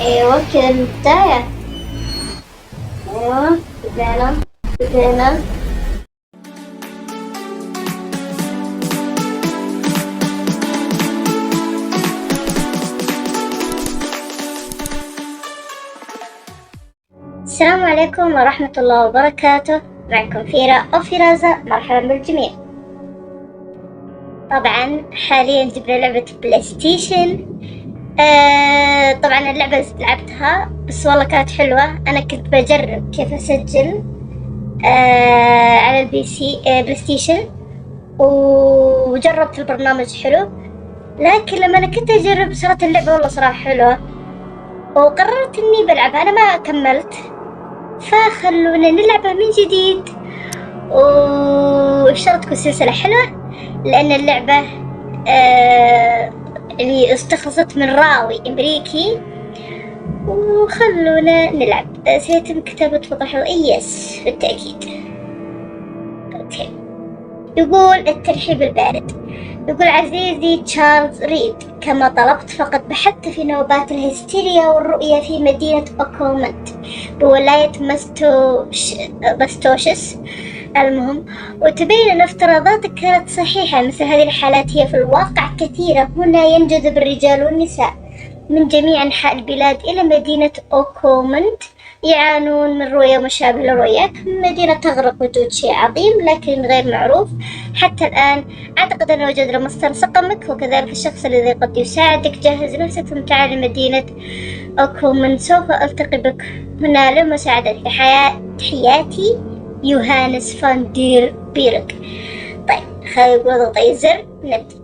ايوه كذا البداية. ايوه بدينا. السلام عليكم ورحمة الله وبركاته. معكم فيرازا. مرحبا بالجميع. طبعا حاليا جبنا لعبة بلاي ستيشن. طبعا اللعبة لعبتها بس والله كانت حلوة. أنا كنت بجرب كيف أسجل على البي سي بلاي ستيشن، وجربت البرنامج حلو، لكن لما أنا كنت أجرب صارت اللعبة والله صراحة حلوة، وقررت إني بلعبها. أنا ما كملت، فخلونا نلعبها من جديد. واشتريت سلسلة حلوة لأن اللعبة يعني استخلصت من راوي أمريكي. وخلونا نلعب. سيتم كتابة وضح يس بالتأكيد. أوكي. يقول الترحيب البارد. يقول عزيزي تشارلز ريد، كما طلبت فقد بحثت في نوبات الهستيريا والرؤية في مدينة أوكلمنت بولاية ماستوشس. المهم، وتبين أن افتراضاتك كانت صحيحة. مثل هذه الحالات هي في الواقع كثيرة. هنا ينجذب الرجال والنساء من جميع أنحاء البلاد إلى مدينة أوكلمنت، يعانون من رؤية مشابهة لرؤياك. مدينة تغرق وجود شيء عظيم لكن غير معروف حتى الآن. أعتقد أن وجد مصدر سقمك وكذلك الشخص الذي قد يساعدك. جهز نفسك ثم تعال لمدينة أوكلمنت، سوف ألتقي بك هنا لمساعدتك. تحياتي يوهانس فان دير بيرغ. طيب خلينا نضغط أي زر نبدأ.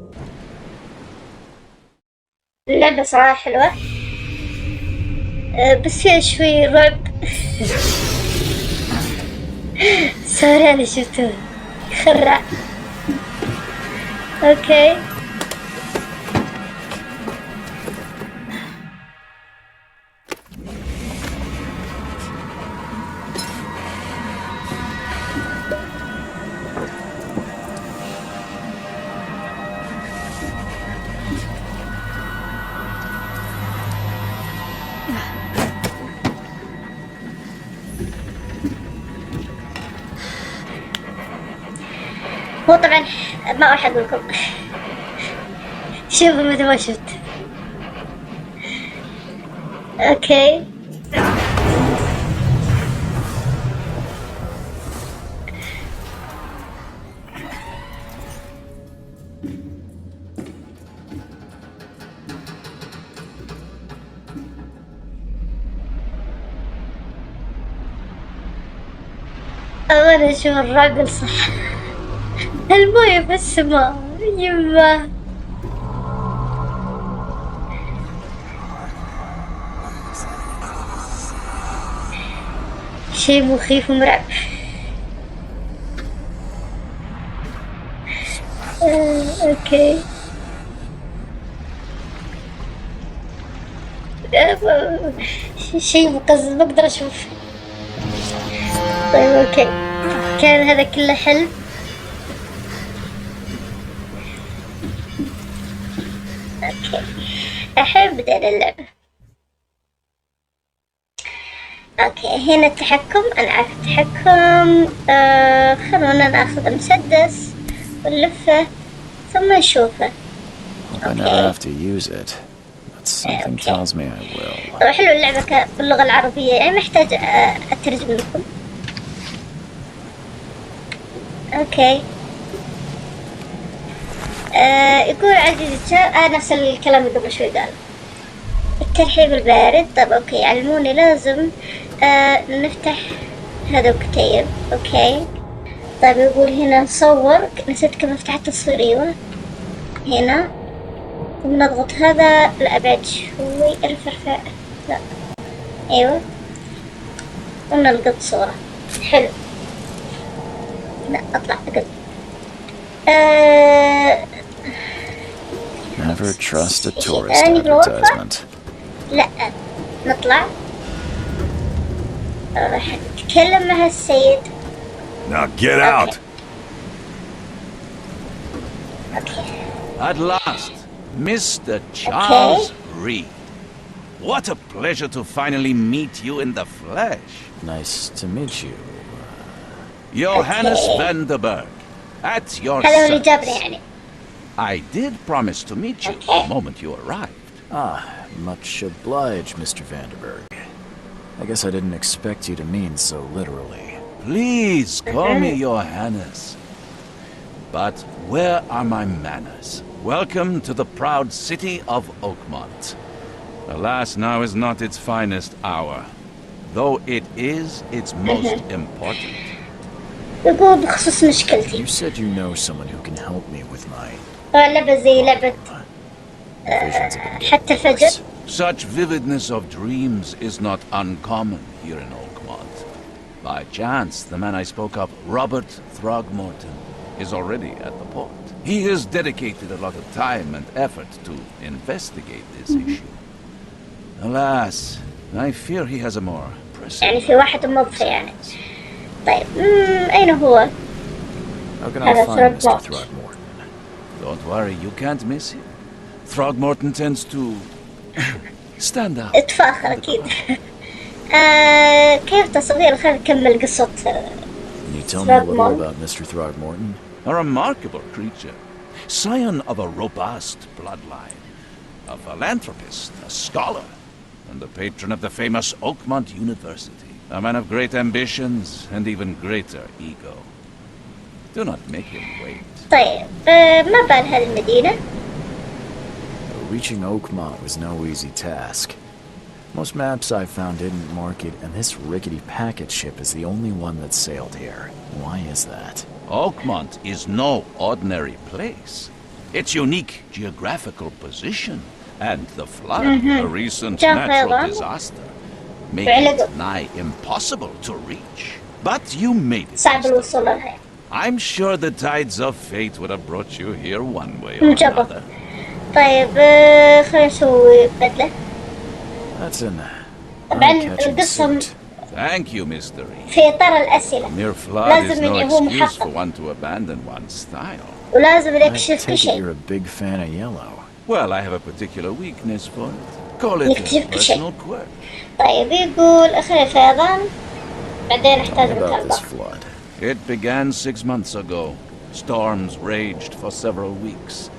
اللعبة صراحة حلوة بس فيها شوي رعب. سوري أنا شفته خرع. أوكي هو طبعا ما راح أقول لكم. شوفوا مثل ما شفت. اوكي أنا أشوف الرعب الصح. الموية في السماء يما. شيء مخيف ومرعب. اوكي شيء مقزز ما اقدر اشوف. طيب اوكي، كان هذا كله حلم. اوكي الحين بدأنا اللعبة. اوكي هنا التحكم. انا اعرف التحكم. خلونا ناخذ المسدس ونلفه ثم نشوفه. طبعا حلو اللعبة باللغة العربية، يعني محتاج اترجم لكم. اوكي يقول عزيزي نفس الكلام اللي قبل شوي قال. الترحيب البارد. طب اوكي علموني لازم نفتح هذا الكتيب. اوكي طيب يقول هنا نصور. نسيت كيف افتح التصوير. ايوه هنا ثم نضغط هذا. لا ابعد شوي. ارفع. لا ايوه ونلقط صورة. حلو. لا اطلع اقل. Never trust a tourist advertisement. لا نطلع. راح اتكلم مع السيد. Now get out. Okay. At last, Mr. Charles Reed. What a pleasure to finally meet you in the flesh. Nice to meet you. Johannes Okay. van der Berg, at your هذا هو اللي service. جابني يعني. I did promise to meet you Okay. the moment you arrived. Ah, much obliged, Mr. Vanderberg. I guess I didn't expect you to mean so literally. Please call me Johannes. But where are my manners? Welcome to the proud city of Oakmont. Alas, now is not its finest hour, though it is its most important. يقول بخصوص مشكلتي. You said you know someone who can help me with my لعبة زي لعبة visions have been حتى getting فجر. worse. Such vividness of dreams is not uncommon here in Oakmont. By chance, the man I spoke of, Robert Throgmorton, is already at the port. He has dedicated a lot of time and effort to investigate this issue. Alas, I fear he has a more pressing... يعني في واحد موظف يعني. طيب أين هو؟ How can I هذا find Mr. Throgmorton. Throgmorton? Don't worry, you can't miss him. Throgmorton tends to stand out. اتفاخر أكيد. كيف تصوير؟ خلينا نكمل قصة. Can you tell me a little Throgmorton. about Mr. Throgmorton? A remarkable creature, scion of a robust bloodline, a philanthropist, a scholar, and the patron of the famous Oakmont University. A man of great ambitions and even greater ego. Do not make him wait. طيب ما بال هذه المدينة؟ Reaching Oakmont was no easy task. Most maps I found didn't mark it, and this rickety packet ship is the only one that sailed here. Why is that? Oakmont is no ordinary place. Its unique geographical position and the flood, a recent natural فيضان. disaster, make فعلا. it nigh impossible to reach. But you made it. صعب Mr. الوصول لها. I'm sure the tides of fate would have brought you here one way or مجرد. another. طيب خلينا نسوي بدلة. That's an طبعاً eye-catching القصة suit. Thank you, Mr. Reed. في إطار الأسئلة. Mere flood is لازم no إني هو excuse for محقق. one to abandon one's style. ولازم I نكشف كل take it شيء. you're a big fan of yellow. Well, I have a particular weakness for it. Call it يكتشف a كل شيء. personal quirk. طيب يقول أخيرا فيضان. بعدين Tell نحتاج me about this مكالمة. flood. It began 6 months ago. Storms raged for several weeks,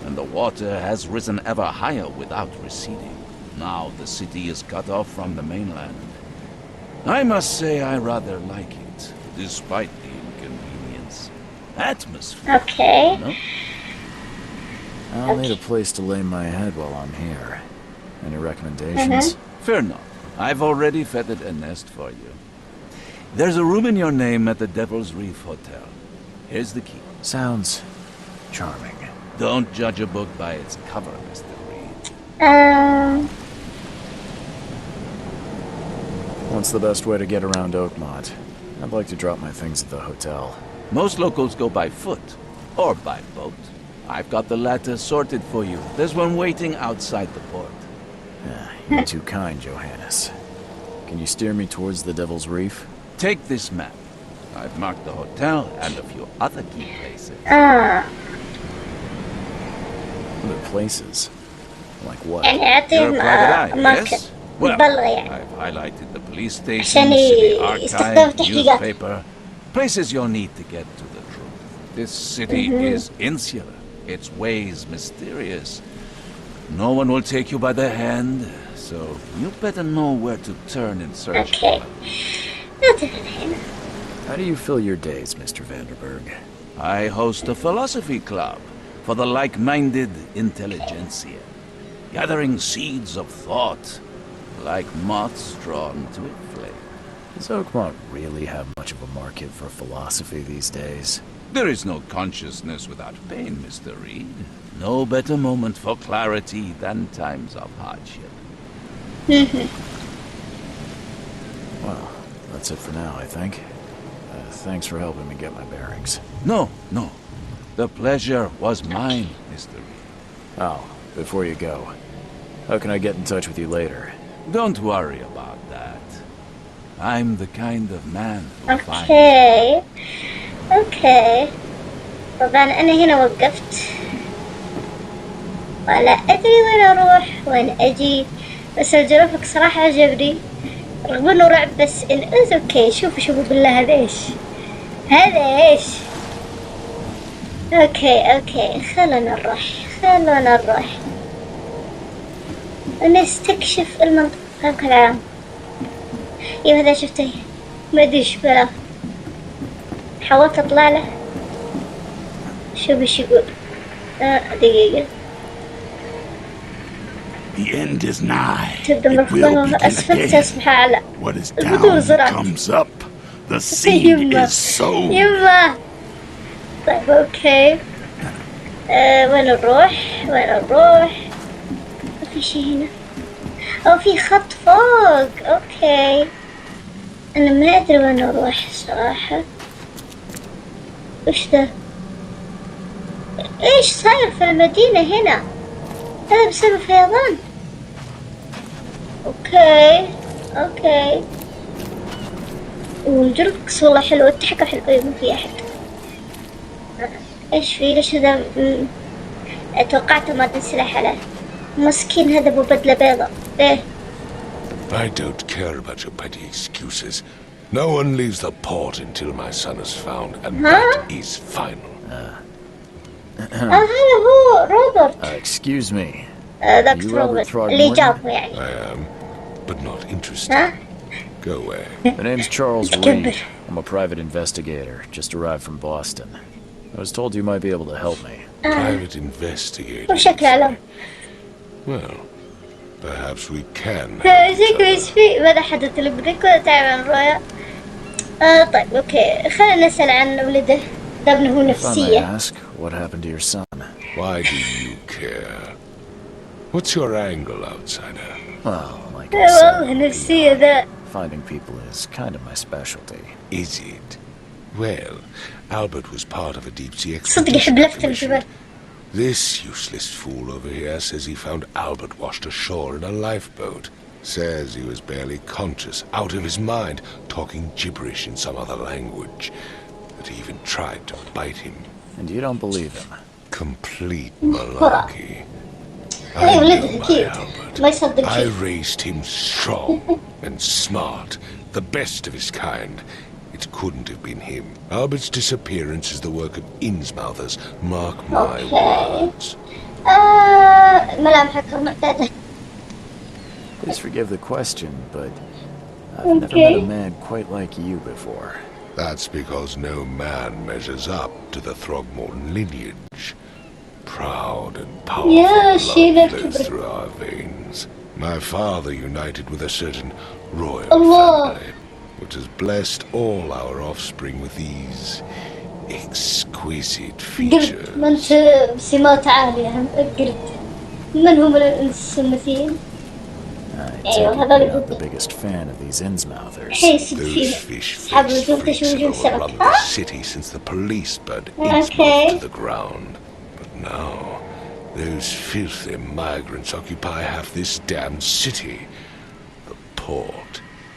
and the water has risen ever higher without receding. Now the city is cut off from the mainland. I must say I rather like it, despite the inconvenience. Atmosphere, أوكي. no? I'll need a place to lay my head while I'm here. Any recommendations? Fear not. I've already feathered a nest for you. There's a room in your name at the Devil's Reef Hotel. Here's the key. Sounds charming. Don't judge a book by its cover, Mr. Reed. What's the best way to get around Oakmont? I'd like to drop my things at the hotel. Most locals go by foot or by boat. I've got the latter sorted for you. There's one waiting outside the port. You're too kind, Johannes. Can you steer me towards the Devil's Reef? Take this map. I've marked the hotel and a few other key places. Other places? Like what? يعني You're a أعطيهم private eye, أماكن yes? Well, مبلغة يعني. I've highlighted the police station, عشان city يستخدموا archive, تحقيقات. newspaper, places you'll need to get to the truth. This city is insular, its ways mysterious. No one will take you by the hand, so you better know where to turn in search. أوكي. ننتظر الحين. How do you fill your days, Mr. Vanderberg? I host a philosophy club for the like-minded intelligentsia, gathering seeds of thought like moths drawn to a flame. Does Oakmont really have much of a market for philosophy these days? There is no consciousness without pain, Mr. Reed. No better moment for clarity than times of hardship. Well, that's it for now, I think. Thanks for helping me get my bearings. No, no. The pleasure was mine, Mr. Reed. Oh, before you go, how can I get in touch with you later? Don't worry about that. I'm the kind of man who finds... أوكي. أوكي. طبعا أنا هنا وقفت. ولا أدري وين أروح وين أجي. بس الجرافيك صراحة عجبني رغم انه رعب، بس الإز اوكي. شوفوا بالله هذا ايش؟ هذا ايش؟ اوكي خلنا نروح نستكشف المنطقة بشكل عام. ايوه هذا شفته، ما ادري ايش بلا، حاولت اطلع له. شوف ايش يقول. دقيقة. The end is nigh. تبدأ It will مرحبا begin أسفل again. تصبح أعلى. What is البذور down زرعت. comes up. The seed يما is sown. يما. طيب اوكي. وين نروح؟ ما في شي هنا. أو في خط فوق. اوكي. أنا ما أدري وين نروح صراحة. وش ده؟ ايش صاير في المدينة هنا؟ هذا بسبب فيضان. اوكي والجرس والله حلو، التحكم حلو. ما في احد. ايش في؟ ليش هذا توقعته مادة سلاح عليه. مسكين هذا ابو بدلة بيضاء. ايه I don't care about your petty excuses. No one leaves the port until my son is found, and that is final. هذا هو روبرت. Excuse me. ذاك You Robert روبرت Throgmorton? اللي جابه يعني. I am, but not interested. Go away. My name's Charles Skipper. Reed. I'm a private investigator. Just arrived from Boston. I was told you might be able to help me. Private investigator. وشكله علم. Well, perhaps we can. زيك ايش في؟ ماذا حدث لابنك ولا تعب عن رؤيا؟ طيب اوكي، خلينا نسأل عن ولده. ده ابنه هو If I may نفسية. ask, what happened to your son? Why do you care? What's your angle, outsider? Well, like I والله said, نفسية ذا. finding people is kind of my specialty. Is it? Well, Albert was part of a deep-sea صدق expedition. يحب لفت الجبال. This useless fool over here says he found Albert washed ashore in a lifeboat. Says he was barely conscious, out of his mind, talking gibberish in some other language. That he even tried to bite him. And you don't believe him? Complete malarkey. أي I ولده know my أكيد Albert. ما يصدق I شيء. raised him strong and smart, the best of his kind. It couldn't have been him. Albert's disappearance is the work of Innsmouthers. Mark my words. ملامحك معتادة. Please forgive the question, but I've never met a man quite like you before. That's because no man measures up to the Throgmorton lineage. Proud and powerful blood flows through our veins. My father united with a certain royal family, which has blessed all our offspring with these exquisite features. قلت من بسمات عالية. قلت من هم السمثيين؟ I take it you're not the biggest fan of these Innsmouthers. Those fish-faced freaks have overrun the city since the police burned Innsmouth to the ground. But now, those filthy migrants occupy half this damned city. The port,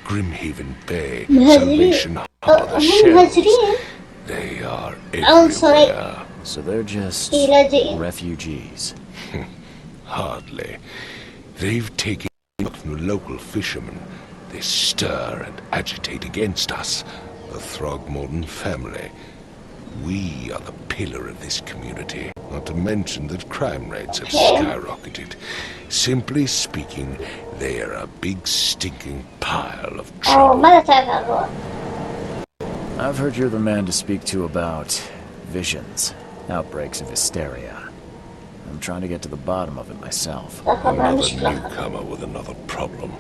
Grimhaven Bay, Salvation Harbor, the shells. They are everywhere. So they're just refugees. Hardly. They've taken from the local fishermen. They stir and agitate against us, the Throgmorton family. We are the pillar of this community, not to mention that crime rates have skyrocketed. Simply speaking, they are a big stinking pile of trouble. I've heard you're the man to speak to about visions, outbreaks of hysteria. I'm trying to get to the bottom of it myself. Another newcomer with another problem.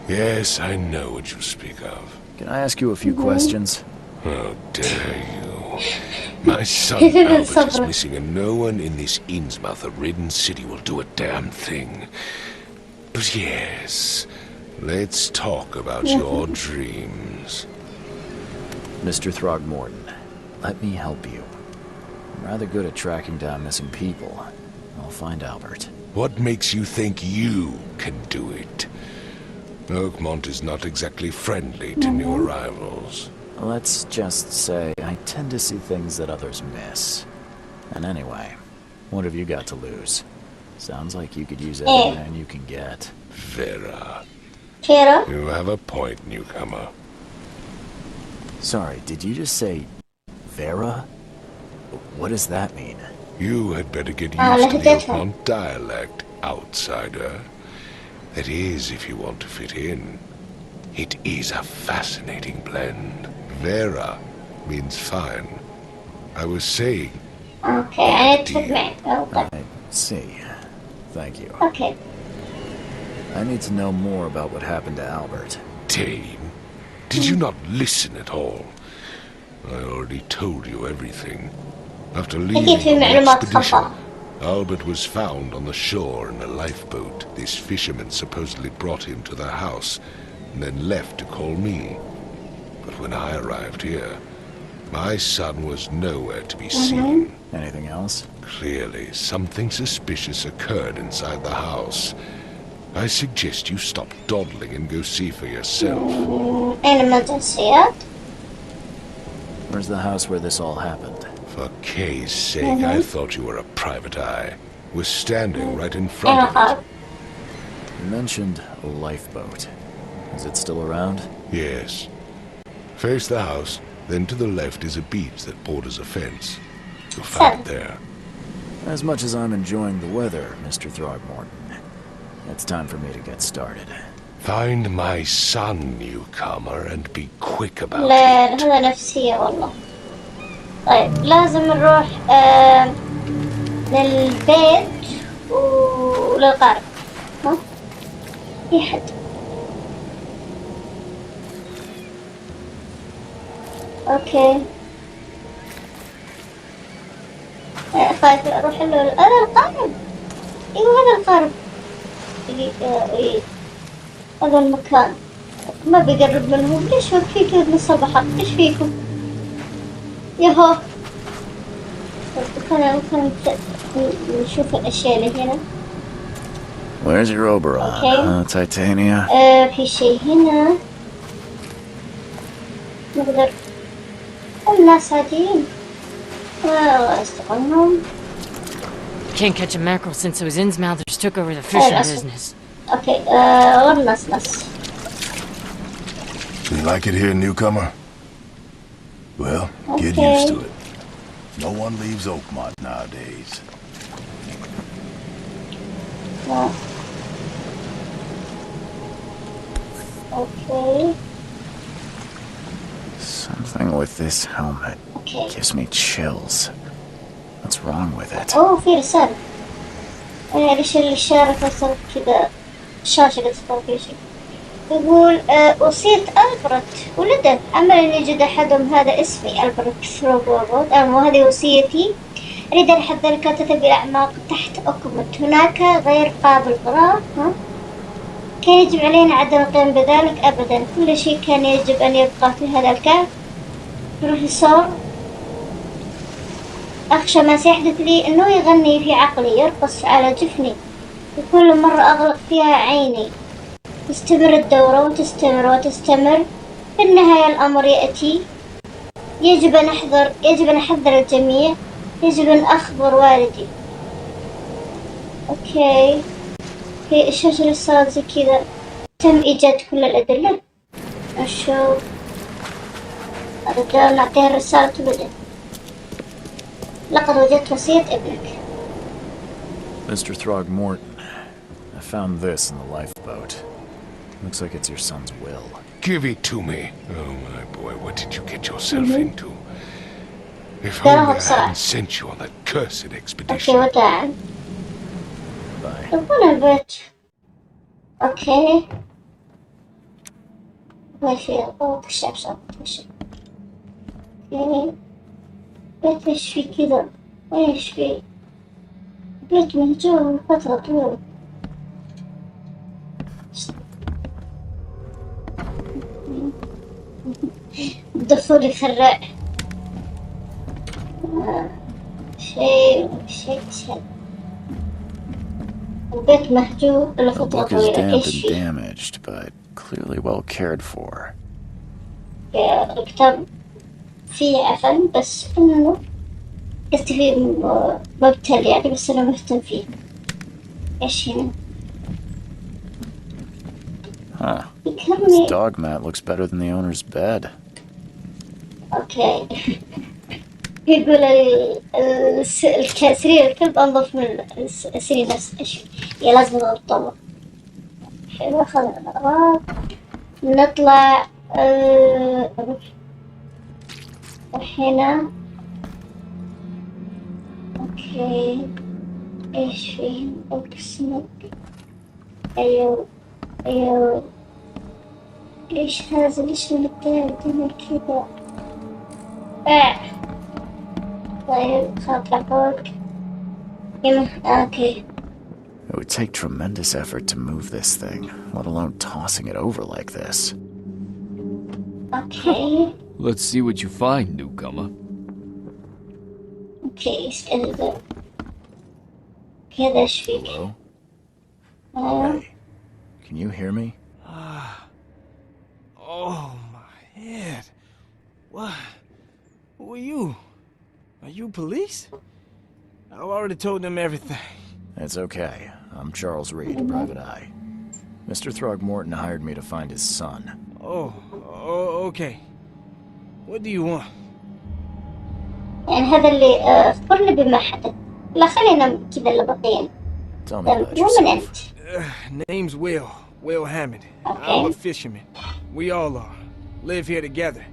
Yes, I know what you speak of. Can I ask you a few questions? How dare you? My son Albert is missing, and no one in this Innsmouth-ridden city will do a damn thing. But yes, let's talk about your dreams. Mr. Throgmorton, let me help you. I'm rather good at tracking down missing people. I'll find Albert. What makes you think you can do it? Oakmont is not exactly friendly to new arrivals. Let's just say I tend to see things that others miss. And anyway, what have you got to lose? Sounds like you could use every man you can get. Vera. Vera? You have a point, newcomer. Sorry, did you just say Vera? What does that mean? You had better get used to the Oakmont dialect, outsider. That is, if you want to fit in. It is a fascinating blend. Vera means fine. I was saying... Okay, I took me. I see. Thank you. Okay. I need to know more about what happened to Albert. Tame, did you not listen at all? I already told you everything. After leaving on the expedition, Albert was found on the shore in a lifeboat. This fisherman supposedly brought him to their house and then left to call me. But when I arrived here, my son was nowhere to be seen. Anything else? Clearly, something suspicious occurred inside the house. I suggest you stop dawdling and go see for yourself. Where's the house where this all happened? For Kay's sake, I thought you were a private eye. We're standing right in front of it. You mentioned a lifeboat. Is it still around? Yes. Face the house, then to the left is a beach that borders a fence. You'll find it there. As much as I'm enjoying the weather, Mr. Throgmorton, it's time for me to get started. Find my son, newcomer, and be quick about لا it. هذا نفسية والله. طيب لازم نروح للبيت وللقارب. ها؟ في حد. اوكي. خايف اروح له هذا القارب. ايوه هذا القارب. هذا المكان ما بيقرب منهم. ليش في كذا من الصباح؟ ايش فيكم؟ يهو خلينا نشوف الاشياء اللي هنا. Where's your Oberon? Titania? في شيء هنا نقدر الناس عاديين والله يستغلهم. Can't catch a mackerel since those Innsmouthers took over the fishing business. Okay, نص. You like it here, newcomer? Well, get used to it. No one leaves Oakmont nowadays. Yeah. Okay. Something with this helmet gives me chills. What's wrong with it? اوه في رسالة. ليش الإشارة تصل كذا الشاشة اللي تصل فيها شيء. يقول وصية ألبرت ولده أمل أن يجد أحدهم هذا اسمي ألبرت ثروغورود وهذه وصيتي أريد أن أحذر الكاتب بالأعماق تحت أوكمنت هناك غير قابل قراءة. كان يجب علينا عدم القيام بذلك أبدا. كل شيء كان يجب أن يبقى في هذا الكهف. بروفيسور أخشى ما سيحدث لي أنه يغني في عقلي يرقص على جفني وكل مرة أغلق فيها عيني. تستمر الدورة وتستمر وتستمر. في النهاية الأمر يأتي. يجب أن أحذر الجميع. يجب أن أخبر والدي. أوكي في الشاشة رسالة زي كذا. تم إيجاد كل الأدلة. أشوف الرجال نعطيه الرسالة ولده. لقد وجدت وصية ابنك. Mr. Throgmorton, I found this in the lifeboat. Looks like it's your son's will. Give it to me. Oh, my boy, what did you get yourself into? If only I hadn't sent you on that cursed expedition. أوكي وداعا. Bye. ربنا البيت. أوكي. ماشي. أوه تكشف صوت تكشف. أوكي. بيت إيش في كذا؟ إيش في؟ بيت مهجور من فترة طويلة. الدخول يخرع. شيء البيت مهجور The book is damp and damaged, but clearly well cared for. الكتاب فيه عفن بس إنه قصدي فيه مبتل يعني بس أنا مهتم فيه. ايش هنا؟ Huh. This يكرمني. dog mat looks better than the owner's bed. اوكي. يقول سرير الكلب انظف من السرير نفسه. ايش؟ يا لازم نطلع. حلو خلنا الأغراض. نطلع هنا. اوكي. ايش فيه؟ اوكسنك. ايوه ايوه. ايش هذا؟ ليش المكان كذا؟ طيب خاطر فوق. اوكي. It would take tremendous effort to move this thing, let alone tossing it over like this. اوكي. Let's see what you find, newcomer. اوكي ايش كذا؟ كذا ايش فيك؟ Hello? ايوه. Hey, can you hear me? Oh, my head. What? Who are you? Are you police? I've already told them everything. It's okay. I'm Charles Reed, Private Eye. Mr. Throgmorton hired me to find his son. Oh, okay. What do you want? يعني هذا اللي اخبرني بما حدث. لا خلينا كذا اللبقين. Tell me about ومن yourself. Uh, name's Will Hammond. Okay. I'm a fisherman. We all are. Live here together.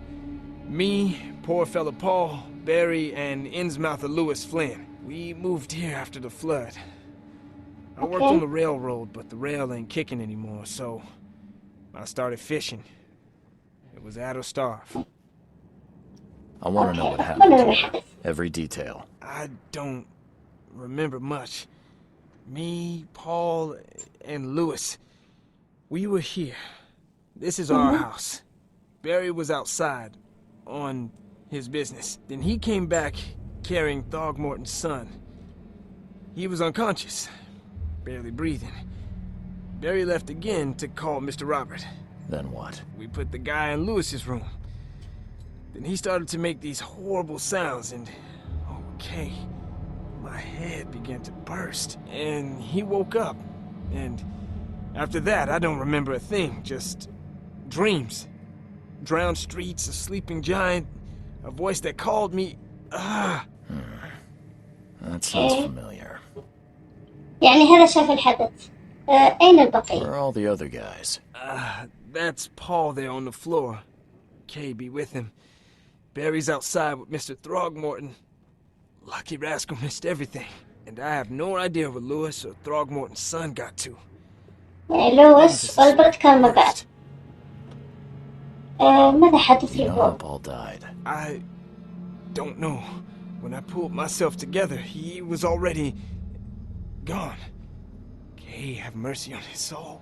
Me, poor fella Paul, Barry, and Innsmouther Lewis Flynn. We moved here after the flood. I worked on the railroad, but the rail ain't kicking anymore, so I started fishing. It was at or starve. I want to know what happened. Every detail. I don't remember much. Me, Paul, and Lewis. We were here. This is our house. Barry was outside on his business. Then he came back carrying Throgmorton's son. He was unconscious, barely breathing. Barry left again to call Mr. Robert. Then what? We put the guy in Lewis's room. Then he started to make these horrible sounds and... okay. My head began to burst, and he woke up. And after that, I don't remember a thing, just dreams. Drowned streets, a sleeping giant, a voice that called me. That sounds familiar. يعني هذا شاف الحدث. أين البقية؟ Where are all the other guys? That's Paul there on the floor. Kay be with him. Barry's outside with Mr. Throgmorton. Lucky rascal missed everything. And I have no idea where Lewis or Throgmorton's son got to. يعني لويس والبرت كان مع بعض. ماذا حدث You know how لبوب؟ Paul died. I don't know. When I pulled myself together, he was already gone. Kay have mercy on his soul.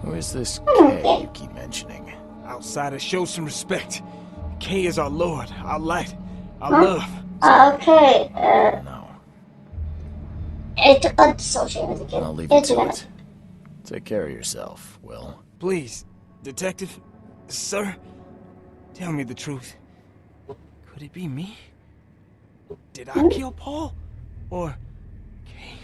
Who is this Kay you keep mentioning? Outsiders, show some respect. Kay is our Lord, our light, our love. أوكي. No. اعتقدت أو شيء مثل كذا. I'll leave you to it. Take care of yourself, Will. Please, Detective, sir, tell me the truth. Could it be me? Did I kill Paul? Or Kay?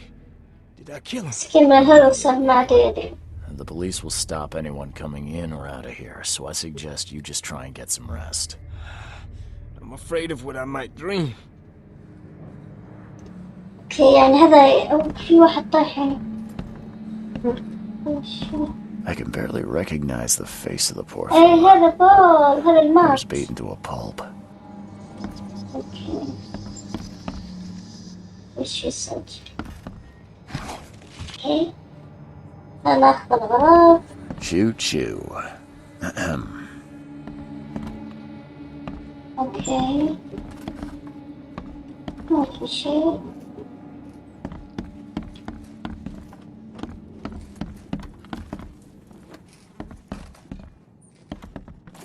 Did I kill him? مسكين من هذا صار ما أدري. The police will stop anyone coming in or out of here, so I suggest you just try and get some rest. I'm afraid of what I might dream. اوكي يعني هذا في واحد طايح هنا. I can barely recognize the face of the poor ايه fellow. هذا بول هذا He was الماس. beaten to a pulp. اوكي. وش يسوي؟ اوكي. أنا أخذ الغراض. Choo choo. اوكي. ما في شيء.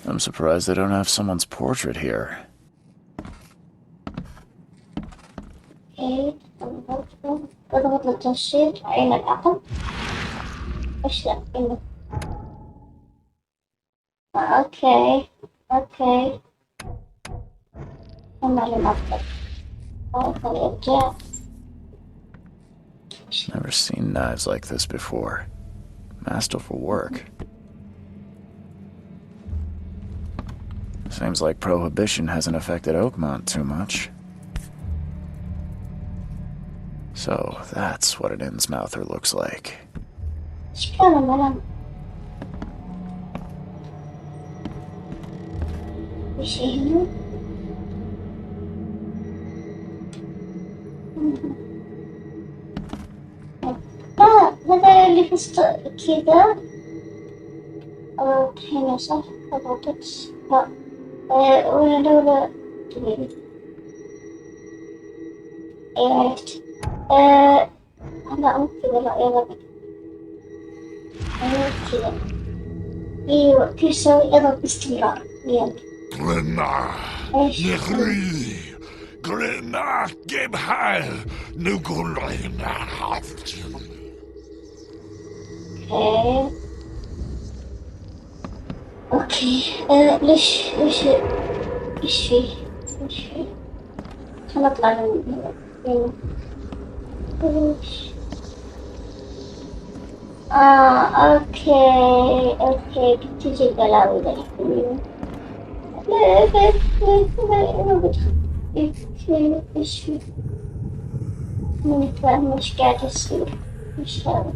I'm surprised they don't have someone's portrait here. اوكي. اضغط للتنشيط عين العقل. ايش ذا؟ إنه. اوكي. اوكي. المعلومات. خليني ارجع. Never seen knives like this before. Masterful work. Seems like prohibition hasn't affected Oakmont too much. So that's what an Innsmouther looks like. هذا اللي في كذا هنا صح؟ أضغطت لا ولا دولة جميل. أي عرفت لا مو كذا لا يلا أيوة كذا أيوة كيف أسوي أضغط باستمرار يلا إيش اوكي ليش فيه خلنا نطلع من ليش اوكي بتجي البلاوي ذي ايش فيه ماني فاهم ايش قاعد يصير ايش هذا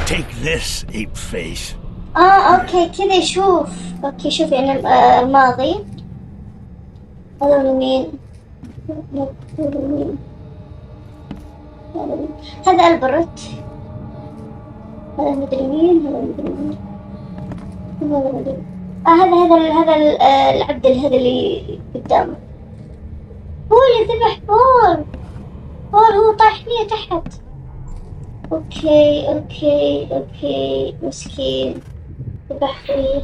Take this, ape face. اوكي كذا شوف اوكي شوف يعني الماضي هذا مين هذا البرت هذا مدري مين هذا مدري مين هذا مدري هذا العبد هذا اللي قدامه هو اللي ذبح بول هو طاح فيه تحت اوكي مسكين ذبح فيه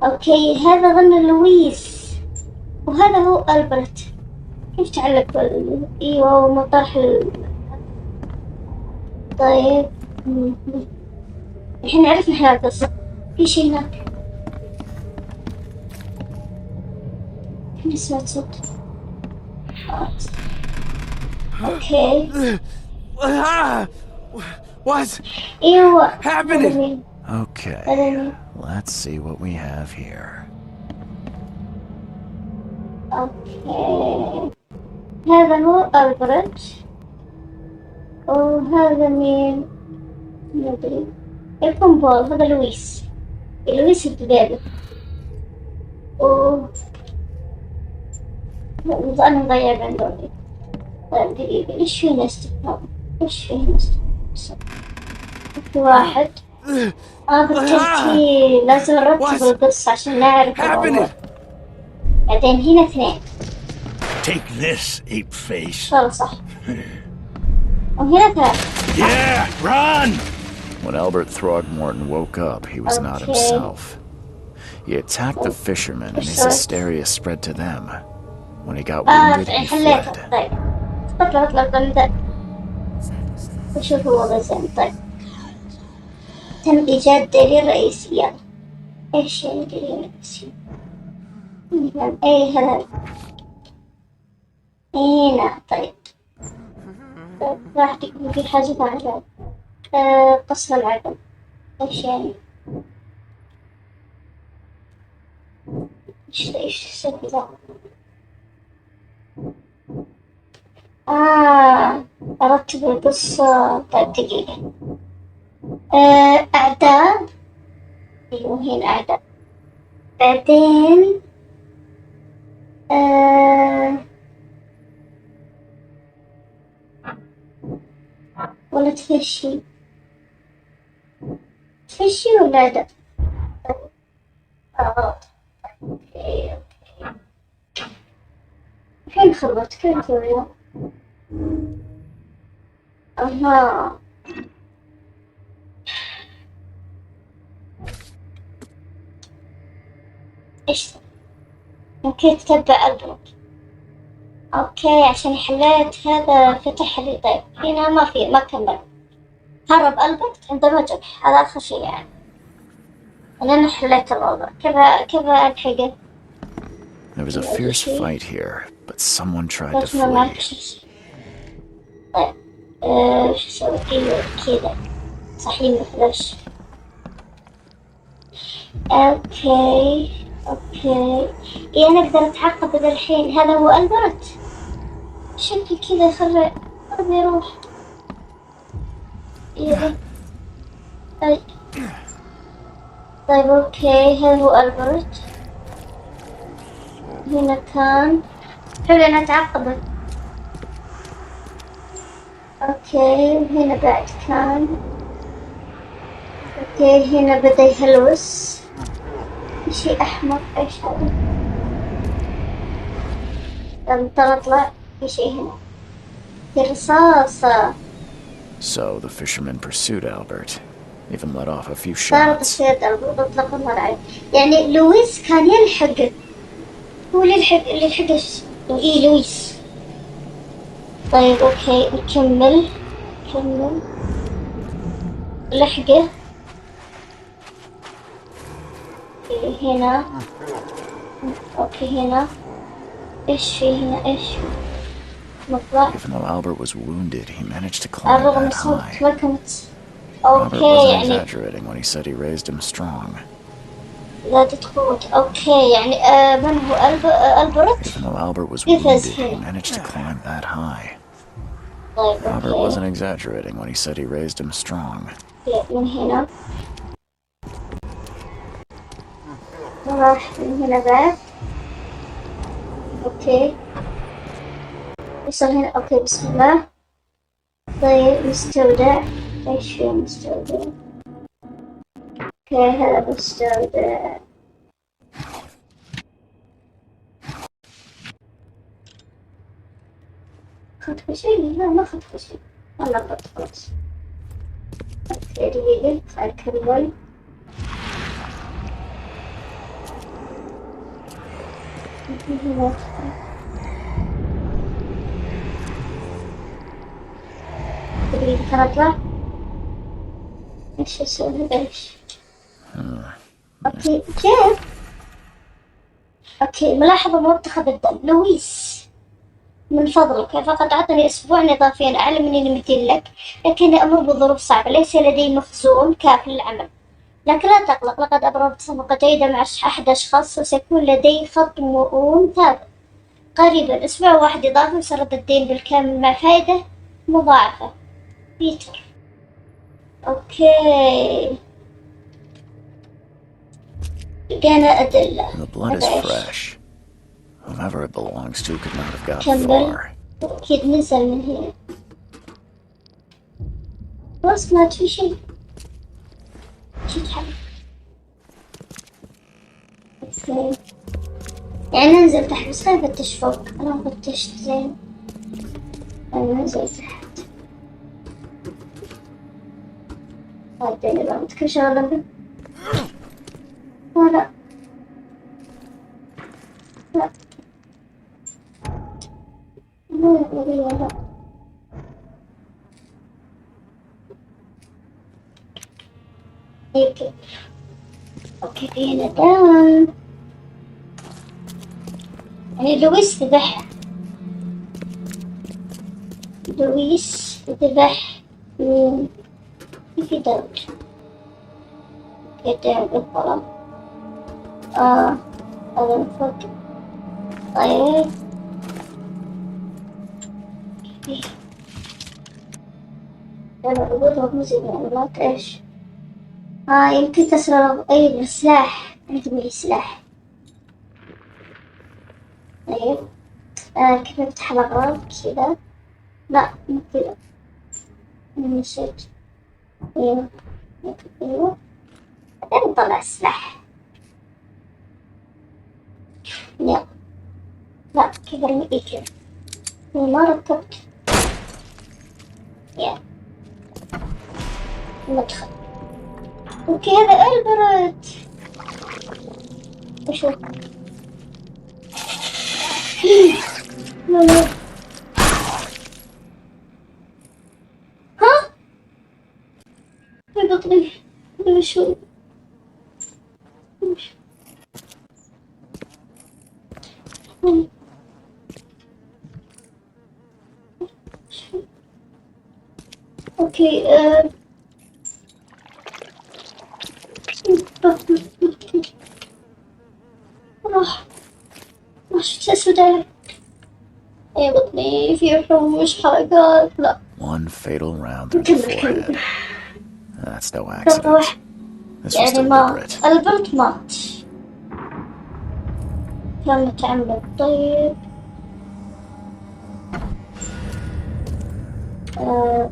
اوكي هذا ظن لويس وهذا هو ألبرت كيف تعلق ايوه ومطرح طيب الحين عرفنا احنا القصة في شي هناك الحين سمعت صوت اوكي What's ايوه happening? Okay, let's see what we have here. اوكي هذا هو ألبرت وهذا مين مدري يكون بول هذا لويس البداية أنا مضيع بين دولي طيب دقيقة ليش في ناس في واحد بالترتيب لازم نرتب القصة عشان نعرف الموضوع بعدين هنا اثنين Take this, ape face. صح وهنا ثلاثة Yeah, run! When Albert Throgmorton woke up, he was not himself. He attacked the fishermen and his hysteria spread to them. When he got wounded, he fled. طيب اطلع وشوف الوضع زين طيب تم إيجاد دليل رئيسي يلا إيش يعني دليل رئيسي إيه هذا هنا طيب راح تكون في حاجة ثانية قصر العقل إيش يعني إيش تسوي ذا أرتب القصة طيب دقيقة أعداء أيوه هنا أعداء بعدين ولا تفشي ولا أعداء اوكي فين خربت كيف هو اها ايش ممكن تتبع البنك اوكي عشان حليت هذا فتح لي طيب هنا ما كمل هرب البنك عند الوجه هذا اخر شيء يعني انا حليت الموضوع كيف الحقه There was a fierce fight here, but someone tried to لازم معك flee. شخص. طيب شو اسوي؟ ايوه كذا صحيح فلاش. اوكي ايه انا اقدر اتعقب ذا الحين. هذا هو البرت شكل كذا خله يروح. ايه طيب اوكي هذا هو البرت. هنا كان حلو انا اتعقبه. اوكي هنا بعد كان. اوكي هنا بدأ يهلوس شيء احمر. ايش هذا؟ ترى اطلع في شيء هنا في رصاصة. So the fisherman pursued Albert, even let off a few صارت shots. السيد البرد اطلق النار عليه. يعني لويس كان يلحق. هو اللي يلحق ايه لويس. طيب اوكي نكمل لحقه. هنا اوكي هنا ايش في هنا ايش نطلع. Even though Albert was wounded, he managed to climb الرغم من that صوت high. ما كنت Albert اوكي wasn't يعني exaggerating when he said he raised him strong. زادت قوة. اوكي يعني من هو البرت؟ Even though Albert was يفز wounded, he هنا. managed to climb that high. طيب Albert اوكي wasn't exaggerating when he said he raised him strong. من هنا راح من هنا بعد. اوكي وصل هنا. اوكي بسم الله. طيب مستودع. ايش في مستودع؟ اوكي هذا مستودع. اخذت شيء؟ لا ما اخذت شيء. والله اخذت خلاص. اوكي دقيقة خليني اكمل. دقيقة خليني اطلع. ايش اسوي هذا ايش؟ اوكي كيف؟ اوكي ملاحظة مرتخب الدم. لويس من فضلك فقد أعطني أسبوعا إضافيا. أعلم أنني مثيل لك لكني أمر بظروف صعبة. ليس لدي مخزون كاف للعمل لكن لا تقلق. لقد أبرمت صفقة جيدة مع أحد أشخاص وسيكون لدي خط مؤون ثابت قريبا. أسبوع واحد إضافي وسرد الدين بالكامل مع فائدة مضاعفة. بيتر. أوكي لقينا أدلة. The blood is هذا إيش؟ fresh. Whomever it belongs to could not have gotten كمل. far. أكيد نزل من هنا. خلاص ما في شيء. شيء حلو. اوكي يعني ننزل تحت بس خلينا نفتش فوق. انا فتشت زين. انا ننزل تحت. بعدين اذا متكل شغلة لا لا لا اوكي اوكي في هنا داون. يعني لويس ذبح. لويس ذبح مين؟ في داود. يدعم بالظلام. هذا من فوق. طيب أنا أقولها بموسيقى يعني ما إيش. يمكن تسرق أي بالسلاح. أنت تبغي سلاح. طيب كيف نفتح الأغراض كذا؟ لا مو كذا. أنا نسيت. أيوه أيوه بعدين نطلع السلاح. يلا لا كذا رمي كذا. ما ركبت. يلا مدخل. اوكي هذا البرد. وشو لا ها بطني شو اوكي راح شو اسود علي. يا بطني في حوش حركات. لا One fatal round through the forehead. That's no accident. روح. This was يعني ما deliberate. البنت مات. كان متعمد. طيب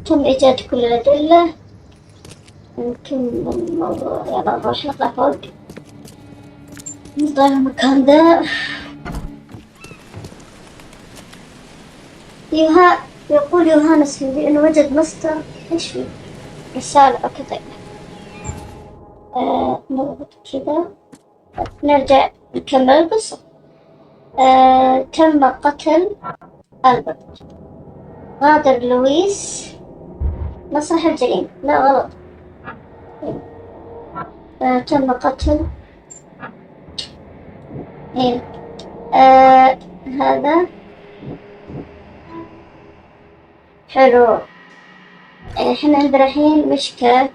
تم إيجاد كل الأدلة. يمكن الموضوع. يلا نروح نطلع فوق. نطلع المكان ذا. يقول يوهانس بأنه وجد مصدر. إيش فيه؟ رسالة. أوكي طيب. نضغط كذا. نرجع نكمل القصة. تم قتل ألبرت. غادر لويس مسرح الجريمة. لا غلط. تم قتل هذا حلو. يعني احنا عندنا الحين مشكلة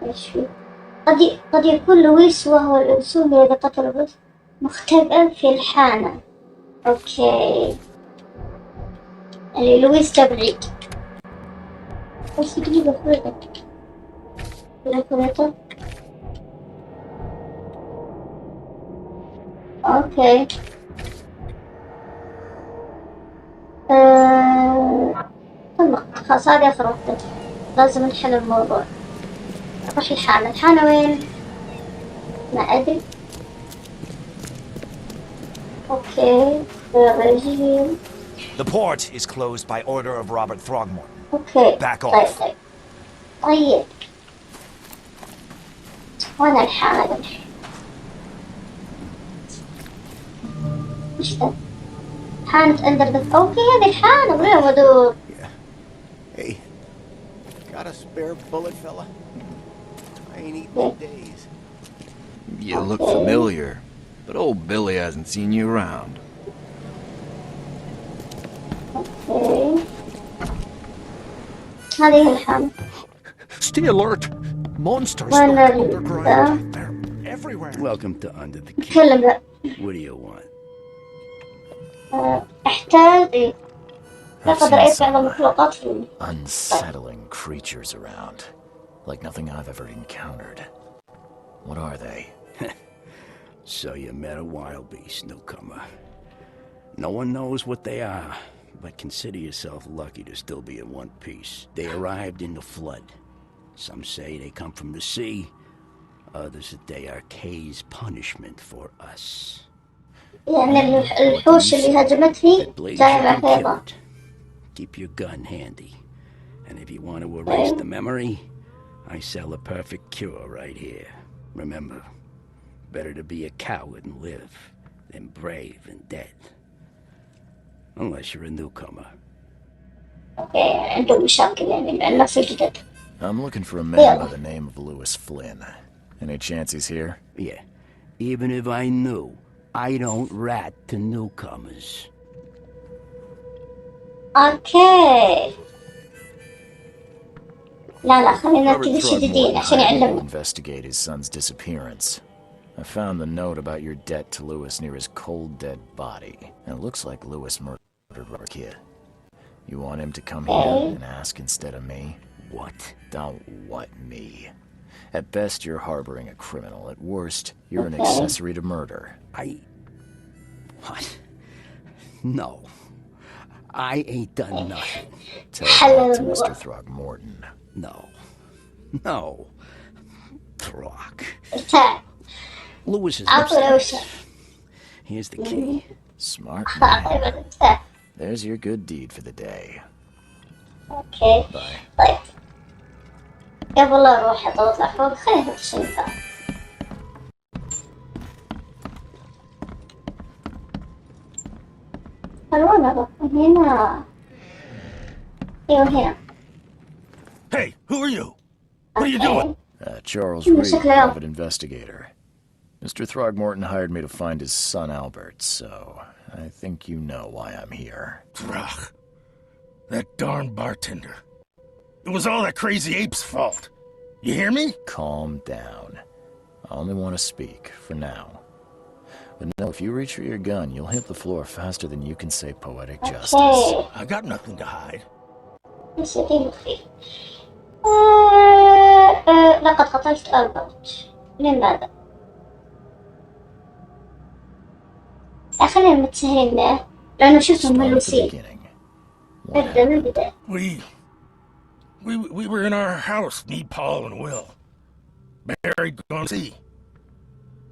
ايش فيه؟ قد يكون لويس وهو الرسوم الذي قتل بس مختبئ في الحانة. اوكي يعني لويس جاب العيد. بس دقيقة خريطة. اوكي خلاص هذه اخر وحدة. لازم نحل الموضوع. روح الحانة وين؟ ما ادري. اوكي رجيم. The port is closed by order of Robert Throgmorton. اوكي Back off. طيب وين الحانة الحين؟ وش ذا؟ حانة اندر ذا. اوكي هذه الحانة وين ودور؟ Hey, got a spare bullet, fella? I ain't eaten in days. You look familiar, but old Billy hasn't seen you around. اوكي هذه الحانة. Stay alert. Monsters وين lurk underground. They're everywhere. Welcome to Under the Key. تكلم ذا. What do you want? احتاج I've لقد seen رأيت بعض some المخلوقات في unsettling creatures around, like nothing I've ever encountered. What are they? So you met a wild beast, newcomer. No one knows what they are, but consider yourself lucky to still be in one piece. They arrived in the flood. Some say they come from the sea. Others that they are Kay's punishment for us. يعني الحوش اللي هجمتني جاي على فيضان. Keep your gun handy. And if you want to erase the memory, I sell a perfect cure right here. Remember, better to be a coward and live than brave and dead. Unless you're a newcomer. اوكي عنده مشاكل يعني مع الناس الجدد. I'm looking for a man by the name of Lewis Flynn. Any chance he's here? Yeah. Even if I knew, I don't rat to newcomers. اوكي لا خلينا نبتدي جديدين عشان يعلمنا. Investigate his son's disappearance. I found the note about your debt to Lewis near his cold, dead body. And it looks like Lewis murdered our kid. You want him to come here and ask instead of me? What? Don't what me. At best, you're harboring a criminal. At worst, you're an accessory to murder. What? No. I ain't done nothing. Tell that to Mr. Throgmorton. No. Throg. Lewis is upstairs. Here's the key. Smart man. There's your good deed for the day. اوكي Bye. طيب قبل لا اروح اطلع فوق خلينا نمشي. وين اروح؟ هنا. ايوه هنا. Hey, who are you? What are you doing? Charles Reed, private investigator. Mr. Throgmorton hired me to find his son Albert, so I think you know why I'm here. Throg. That darn bartender. It was all that crazy ape's fault. You hear me? Calm down. I only want to speak, for now. But no, if you reach for your gun, you'll hit the floor faster than you can say poetic justice. I got nothing to hide. لقد قتلت ألبرت. لماذا؟ خلينا متساهلين معه لأنه شفتهم ملوسين. ابدأ من البداية. We were in our house, me, Paul, and Will. Barry'd gone to sea.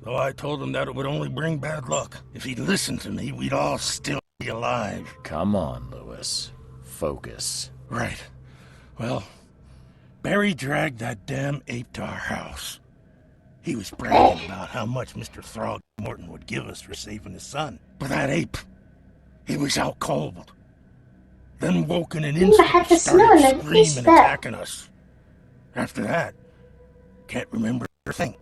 Though I told him that it would only bring bad luck. If he'd listened to me, we'd all still be alive. Come on, Lewis. Focus. Right. Well, Barry dragged that damn ape to our house. He was bragging about how much Mr. Throgmorton would give us for saving his son. But that ape, he was out cold. Then woke in an instant, started screaming, attacking us. After that, can't remember a thing.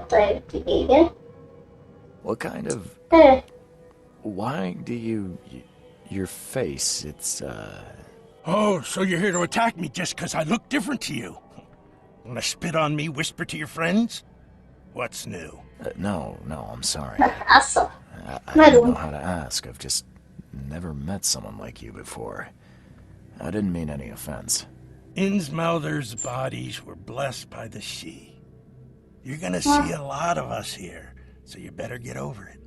طيب دقيقة. What kind of... Why do you... Your face, it's, Oh, so you're here to attack me just because I look different to you? Wanna spit on me, whisper to your friends? What's new? No, I'm sorry. عصب. I don't know how to ask. I've just never met someone like you before. I didn't mean any offense. Innsmouther's bodies were blessed by the sea. You're gonna see a lot of us here, so you better get over it.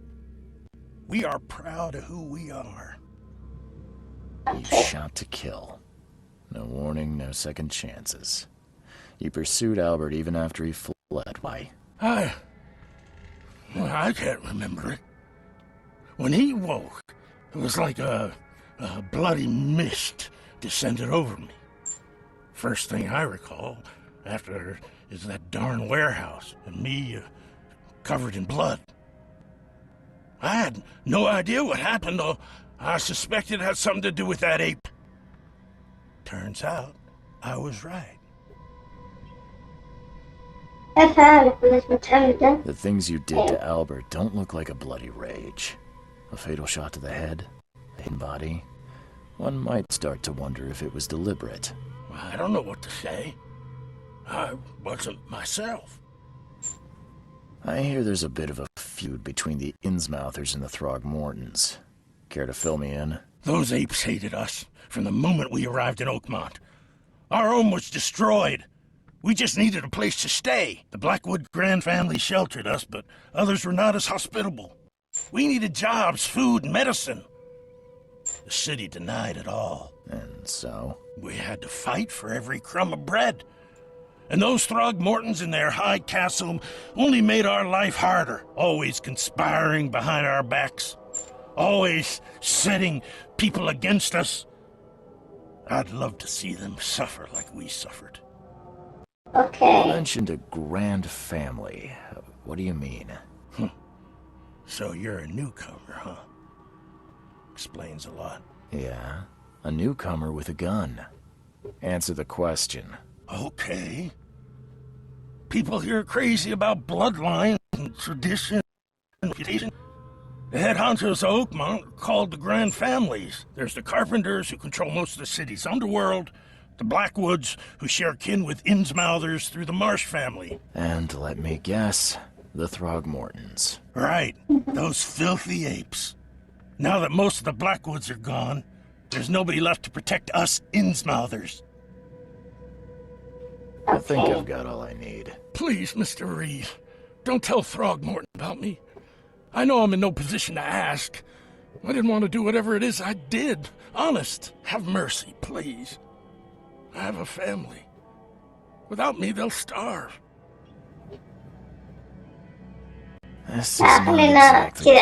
We are proud of who we are. You shot to kill. No warning, no second chances. You pursued Albert even after he fled. Why? I can't remember it. When he woke, it was like a bloody mist descended over me. First thing I recall after is that darn warehouse and me covered in blood. I had no idea what happened, though I suspected it had something to do with that ape. Turns out, I was right. The things you did to Albert don't look like a bloody rage. A fatal shot to the head, a hidden body. One might start to wonder if it was deliberate. I don't know what to say. I wasn't myself. I hear there's a bit of a feud between the Innsmouthers and the Throgmortons. Care to fill me in? Those apes hated us from the moment we arrived in Oakmont. Our home was destroyed. We just needed a place to stay. The Blackwood Grand family sheltered us, but others were not as hospitable. We needed jobs, food, and medicine. The city denied it all. And so? We had to fight for every crumb of bread. And those Throgmortons in their high castle only made our life harder, always conspiring behind our backs, always setting people against us. I'd love to see them suffer like we suffered. Okay. You mentioned a grand family. What do you mean? So you're a newcomer, huh? Explains a lot. Yeah, a newcomer with a gun. Answer the question. Okay. People here are crazy about bloodline and tradition and reputation. The head honchos of Oakmont are called the Grand Families. There's the Carpenters, who control most of the city's underworld, the Blackwoods, who share kin with Innsmouthers through the Marsh family. And let me guess, the Throgmortons. Right, those filthy apes. Now that most of the Blackwoods are gone, there's nobody left to protect us Innsmouthers. I think I've got all I need. Please, Mr. Reed, don't tell Throgmorton about me. I know I'm in no position to ask. I didn't want to do whatever it is I did. Honest, have mercy, please. I have a family. Without me, they'll starve. This is not exactly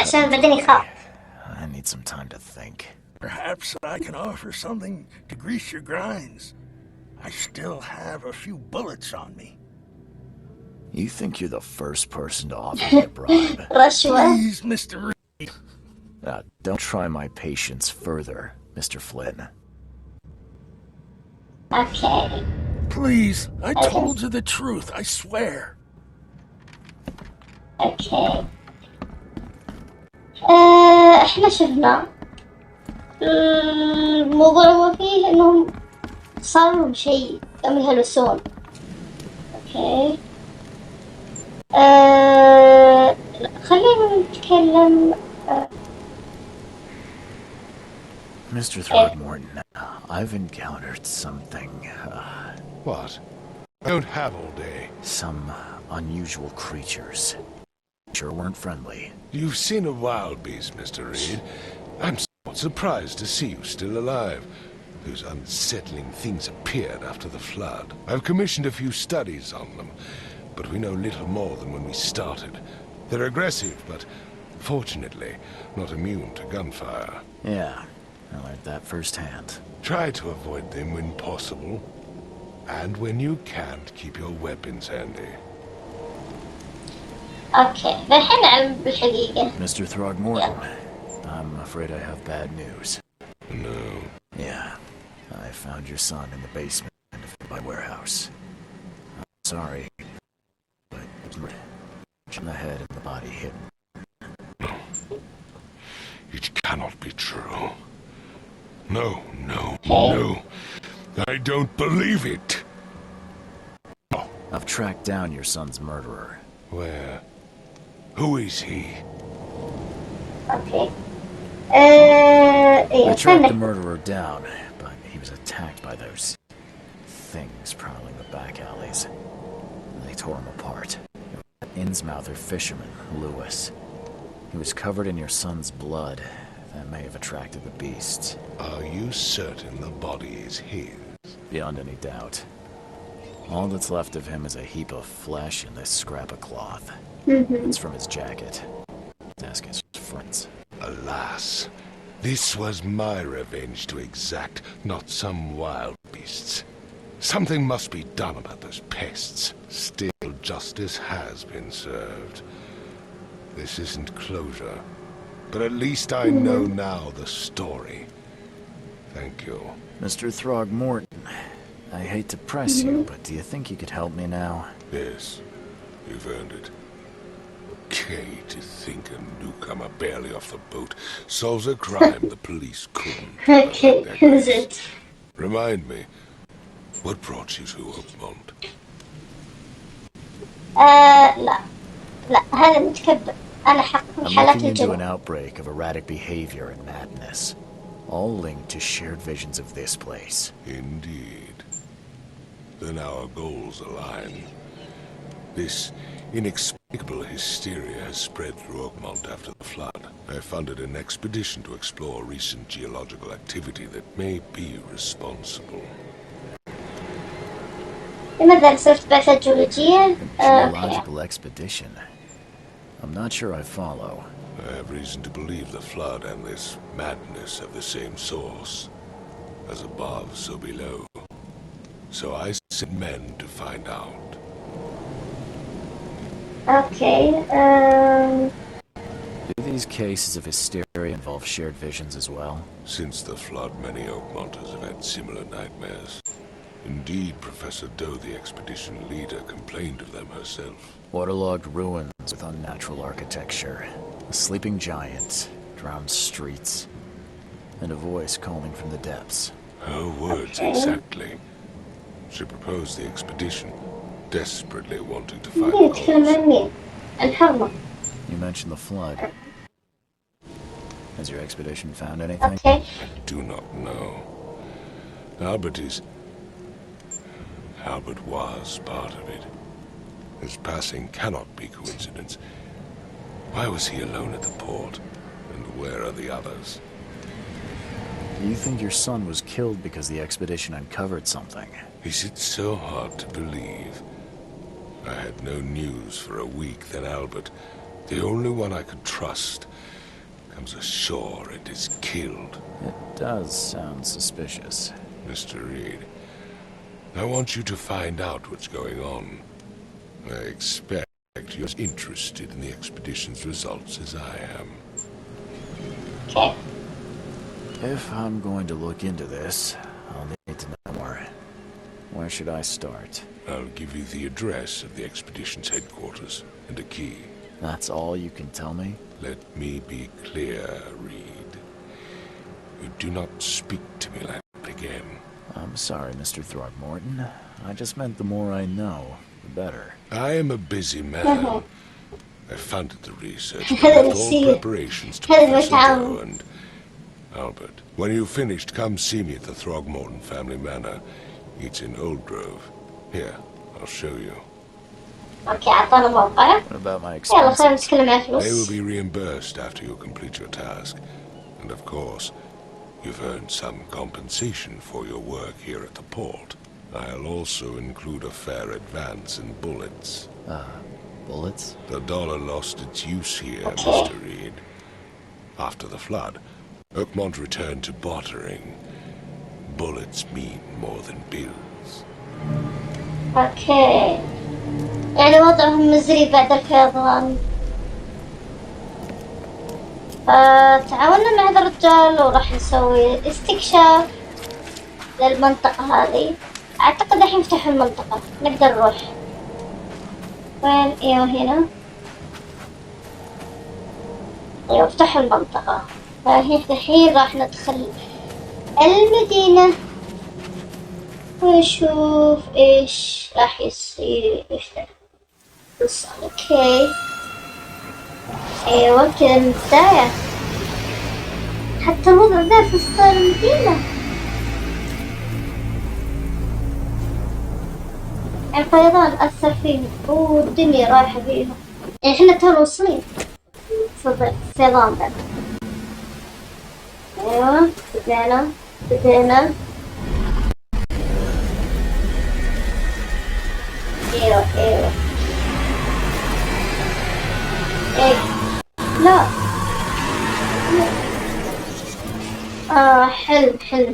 I need some time to think. Perhaps I can offer something to grease your grinds. I still have a few bullets on me. You think you're the first person to offer me a bribe? Please, Mr. Reed. Don't try my patience further, Mr. Flynn. Okay. Please, I told you the truth, I swear. اوكي. احنا شفنا الموضوع هو فيه انهم صار لهم شيء كانوا يهلوسون. اوكي. خلينا نتكلم. Mr. Throgmorton, I've encountered something, What? I don't have all day. some unusual creatures. Sure weren't friendly. You've seen a wild beast, Mr. Reed. I'm somewhat surprised to see you still alive. Those unsettling things appeared after the flood. I've commissioned a few studies on them, but we know little more than when we started. They're aggressive, but fortunately not immune to gunfire. Yeah, I learned that firsthand. Try to avoid them when possible, and when you can't, keep your weapons handy. اوكي الحين علم بالحقيقة. Mr. Throgmorton, I'm afraid I have bad news. No. Yeah, I found your son in the basement of my warehouse. I'm sorry, but the head and the body hidden. It cannot be true. No, no, no. I don't believe it. Oh. I've tracked down your son's murderer. Where? Who is he? اوكي. I tracked the murderer down, but he was attacked by those things prowling the back alleys. They tore him apart. Innsmouther fisherman, Lewis. He was covered in your son's blood. That may have attracted the beasts. Are you certain the body is his? Beyond any doubt. All that's left of him is a heap of flesh and this scrap of cloth. It's from his jacket. Ask his friends. Alas, this was my revenge to exact, not some wild beasts. Something must be done about those pests. Still, justice has been served. This isn't closure, but at least I know now the story. Thank you. Mr. Throgmorton, I hate to press you, but do you think you could help me now? Yes, you've earned it. Okay, to think a newcomer barely off the boat solves a crime the police couldn't. Okay, who's it? Remind me, what brought you to Oakmont? لا هذا متكبر. أنا حق I'm حالات looking into an الجو. outbreak of erratic behavior and madness, all linked to shared visions of this place. Indeed. Then our goals align. This inexplicable hysteria has spread through Oakmont after the flood. I funded an expedition to explore recent geological activity that may be responsible. لماذا صرت بعثة جيولوجية؟ Geological expedition. I'm not sure I follow. I have reason to believe the flood and this madness have the same source. As above, so below. So I sent men to find out. Okay. Do these cases of hysteria involve shared visions as well? Since the flood, many Oakmonters have had similar nightmares. Indeed, Professor Doe, the expedition leader, complained of them herself. Waterlogged ruins with unnatural architecture, a sleeping giant, drowned streets, and a voice calling from the depths. Her words exactly. She proposed the expedition, desperately wanting to find الحرمة. You mentioned the flood. Has your expedition found anything? Okay. I do not know. Albert was part of it. His passing cannot be coincidence. Why was he alone at the port? And where are the others? Do you think your son was killed because the expedition uncovered something? Is it so hard to believe? I had no news for a week, then Albert, the only one I could trust, comes ashore and is killed. It does sound suspicious. Mr. Reed, I want you to find out what's going on. I expect you're as interested in the expedition's results as I am. Okay. If I'm going to look into this, I'll need to know more. Where should I start? I'll give you the address of the expedition's headquarters and a key. That's all you can tell me? Let me be clear, Reed. You do not speak to me like that again. I'm sorry, Mr. Throgmorton. I just meant the more I know, the better. I am a busy man. I funded the research, but left all preparations to Professor Joe and Albert. When you've finished, come see me at the Throgmorton family manor. It's in Old Grove. Here, I'll show you. اوكي اعطانا موقع. What about my يلا خلينا expenses? نتكلم عن الفلوس. They will be reimbursed after you complete your task. And of course, you've earned some compensation for your work here at the port. I'll also include a fair advance in bullets. Bullets? The dollar lost its use here, Mr. Reed. After the flood, Oakmont returned to bartering. Bullets mean more than bills. اوكي يعني وضعهم مزري بعد الفيضان. تعاوننا مع هذا الرجال وراح نسوي استكشاف للمنطقة هذه. اعتقد الحين يفتحوا المنطقة نقدر نروح وين. ايوه هنا. ايوه افتحوا المنطقة. الحين راح ندخل المدينة ونشوف ايش راح يصير. بس اوكي ايوه كذا من البداية. حتى الوضع ذا في وسط المدينة. الفيضان أثر فيهم والدنيا رايحة فيهم. يعني احنا تونا واصلين فيضان ذا. ايوه بدينا ايوه ايه لا حلو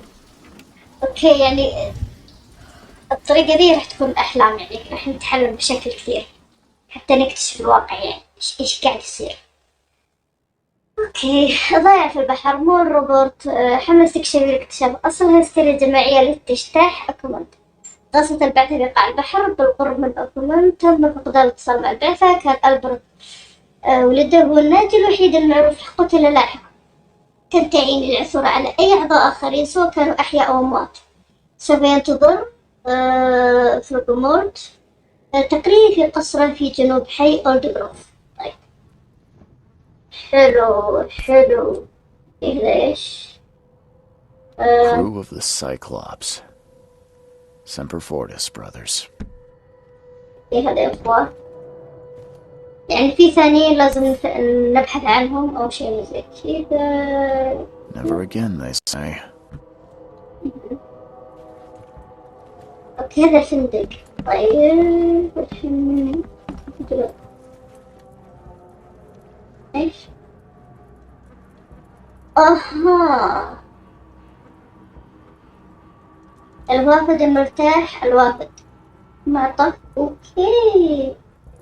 اوكي. يعني الطريقة دي راح تكون أحلام. يعني راح نتحلم بشكل كثير حتى نكتشف الواقع يعني إيش قاعد يصير. أوكي ضايع في البحر مول روبرت. حمل استكشاف الاكتشاف أصل هستيريا جماعية لتجتاح أوكمنت. قصة البعثة بقاع البحر بالقرب من أوكمنت. تم فقدان الاتصال مع البعثة. كان ألبرت ولده هو الناجي الوحيد المعروف قتل لاحقا. كان تعيين العثور على أي أعضاء آخرين سواء كانوا أحياء أو أموات. سوف ينتظر ثروغمورت تقريبا في قصره في جنوب حي أولد جروف. طيب حلو إيش Crew of the Cyclops. Semper Fortis, brothers. إيه هذا يا إخوة؟ يعني في ثانيين لازم نبحث عنهم أو شيء زي كذا. Never again, they say. اوكي هذا الفندق. طيب الحين ايش؟ اها الوافد المرتاح. الوافد معطف. اوكي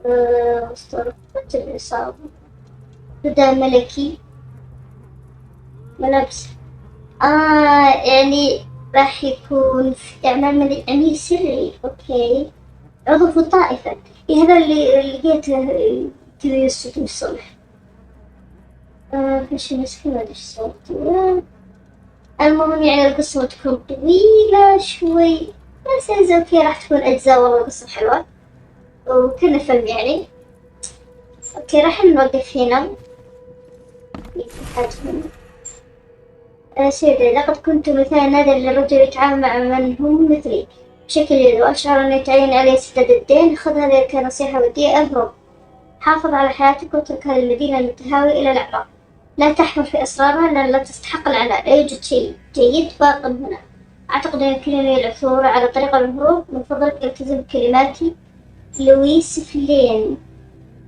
اسطورة العصابة. رداء ملكي. ملابس. يعني راح يكون في إعلان عميل سري. أوكي عضو في الطائفة. إيه هذا اللي لقيته كذا يصوت الصبح. إيش مسكين إيش صوته. المهم يعني القصة تكون طويلة شوي بس إذا أوكي راح تكون أجزاء. والله القصة حلوة وكنا فيلم يعني. أوكي راح نوقف هنا. سيدي لقد كنت مثال نادر للرجل يتعامل مع من هم مثلي بشكل يدوي. وأشعر أن يتعين علي سداد الدين. خذ هذه كنصيحة ودية. أهرب. حافظ على حياتك واترك هذه المدينة المتهاوية إلى الأعراض. لا تحفر في أسرارها لأن لا تستحق العناء. لا يوجد شيء جيد باق هنا. أعتقد أن يمكنني العثور على طريقة للهروب. من فضلك التزم بكلماتي. لويس فلين.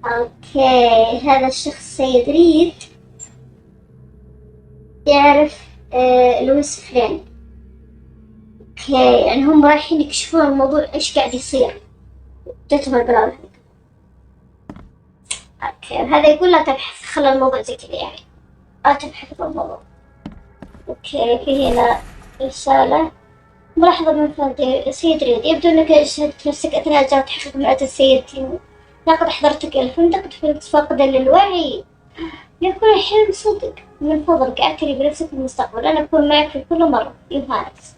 أوكي هذا الشخص سيد ريد يعرف لويس فلين. اوكي يعني هم رايحين يكشفون الموضوع ايش قاعد يصير. جتهم البلاوي. اوكي هذا يقول لا تبحث. خلى الموضوع زي كذا يعني لا تبحث في الموضوع. اوكي في هنا رسالة ملاحظة من فندق سيد ريد، يبدو أنك شهدت نفسك أثناء إجراء تحقيق مئة السيد تيمو. لقد أحضرتك إلى الفندق كنت فاقدا للوعي. يكون الحلم صدق. من فضلك اعتني بنفسك في المستقبل، أنا أكون معك في كل مرة. يوهانس.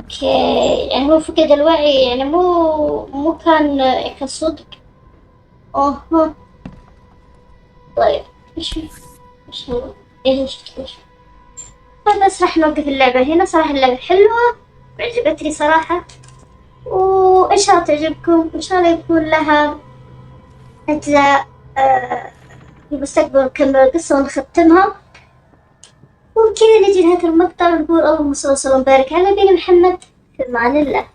اوكي، يعني هو فقد الوعي، يعني مو كان صدق. اها طيب ايش هو؟ ايه شفت ايش؟ طيب بس راح نوقف اللعبة هنا. صراحة اللعبة حلوة عجبتني صراحة، وإن شاء الله تعجبكم. إن شاء الله يكون لها أجزاء في المستقبل، نكمل القصة ونختمها. وبكذا نجي لهذا المقطع ونقول اللهم صل وسلم وبارك على نبينا محمد. في أمان الله.